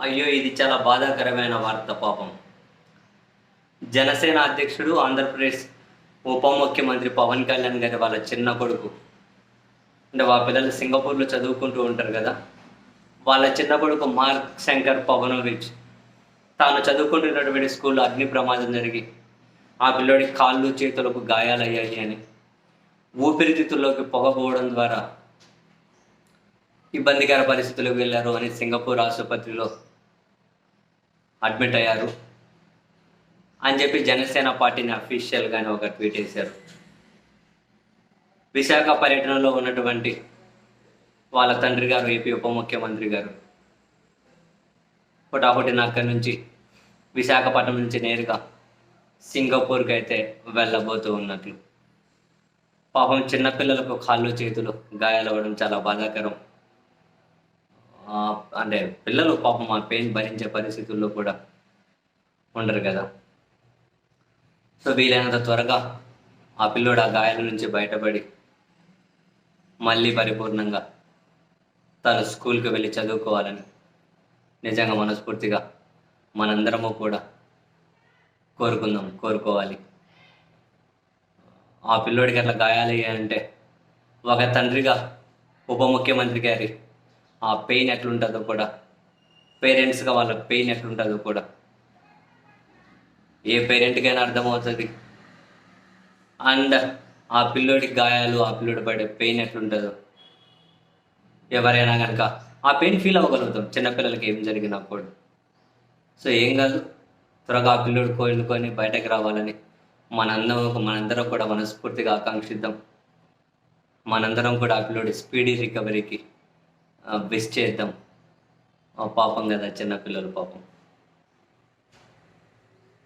అయ్యో! ఇది చాలా బాధాకరమైన వార్త పాపం. జనసేన అధ్యక్షుడు, ఆంధ్రప్రదేశ్ ఉప ముఖ్యమంత్రి పవన్ కళ్యాణ్ గారి వాళ్ళ చిన్న కొడుకు. అంటే వాళ్ళ పిల్లలు సింగపూర్‌లో చదువుకుంటూ ఉంటారు గదా! వాళ్ళ చిన్న కొడుకు మార్క్ శంకర్ పవనోవిచ్ తాను చదువుకుంటున్నటువంటి స్కూల్‌లో అగ్ని ప్రమాదం జరిగి, ఆ పిల్లోడికి కాళ్ళు, చేతులకు గాయాలయ్యాయి అని, ఊపిరితిత్తుల్లోకి పొగ పోవడం ద్వారా ఇబ్బందికర పరిస్థితులకు వెళ్లారు అని సింగపూర్ ఆసుపత్రిలో అడ్మిట్ అయ్యారు అని చెప్పి జనసేన పార్టీని అఫీషియల్‌గానే ఒక ట్వీట్ ఏశారు. విశాఖ పర్యటనలో ఉన్నటువంటి వాళ్ళ తండ్రి గారు, ఏపీ ఉప ముఖ్యమంత్రి గారు హుటాహుటిన అక్కడి నుంచి విశాఖపట్నం నుంచి నేరుగా సింగపూర్‌కైతే వెళ్ళబోతూ ఉన్నట్లు. పాపం చిన్న పిల్లలకు కాళ్ళు, చేతులు గాయాలవ్వడం చాలా బాధాకరం. అంటే పిల్లలు పాపం ఆ పెయిన్ భరించే పరిస్థితుల్లో కూడా ఉండరు గదా! సో, వీలైనంత త్వరగా ఆ పిల్లోడు ఆ గాయాల నుంచి బయటపడి, మళ్ళీ పరిపూర్ణంగా తను స్కూల్‌కి వెళ్లి చదువుకోవాలని నిజంగా మనస్ఫూర్తిగా మనందరము కూడా కోరుకోవాలి. ఆ పిల్లోడికి అట్లా గాయాలయ్యాయంటే, ఒక తండ్రిగా ఉప ముఖ్యమంత్రి గారి ఆ పెయిన్ ఎట్లుంటదో కూడా, పేరెంట్స్‌గా వాళ్ళ పెయిన్ ఎట్లుంటదో కూడా ఏ పేరెంట్‌కైనా అర్థమవుతది. అండ్ ఆ పిల్లోడికి గాయాలు, ఆ పిల్లోడు పడే పెయిన్ ఎట్లుంటదో ఎవరైనా గనక ఆ పెయిన్ ఫీల్ అవ్వగలుగుతాం చిన్న పిల్లలకి ఏం జరిగినా కూడా. సో, ఏం గాదు. త్వరగా ఆ పిల్లోడు కోలుకొని బయటకి రావాలని మనందరం కూడా మనస్ఫూర్తిగా ఆకాంక్షిద్దాం. మనందరం కూడా ఆ పిల్లోడి స్పీడీ రికవరీకి విష్ చేద్దాం. పాపం గదా! చిన్న పిల్లలు పాపం.